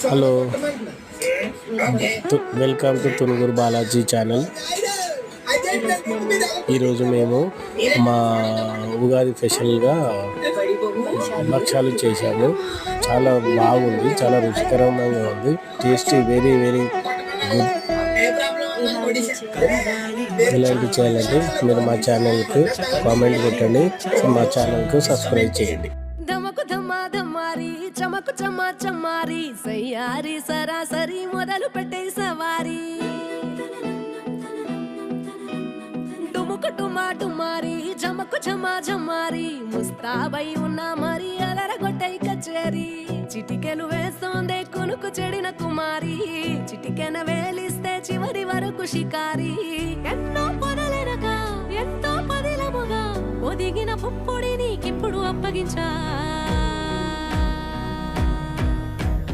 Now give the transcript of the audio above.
Hello, welcome to తునుగురు Balaji channel. ఈరోజు మేము మా ఉగాది స్పెషల్గా భక్షాలు చేశాము. చాలా బాగుంది, చాలా రుచికరంగా ఉంది. Tasty, very very good. ఇలాంటి చేయాలంటే మీరు మా ఛానల్కి కామెంట్ పెట్టండి, మా ఛానల్కు సబ్స్క్రైబ్ చేయండి. చమకు చమా చమారి సయ్యారి సరాసరి మొదలు పెట్టే సవారీ డుముకు టుమా టుమారి జమకు జమా జమారి ముస్తాబై ఉన్నా మరి అలరగొట్టై కచేరి చిటికెలు వేస్తోందే కొనుకు చెడిన కుమారి చిటికెన వేలిస్తే చివరి వరకు షికారి ఎన్నో పొదలెనక ఎంతో పదిలముగా ఒదిగిన పుప్పొడి నీకిప్పుడు అప్పగించా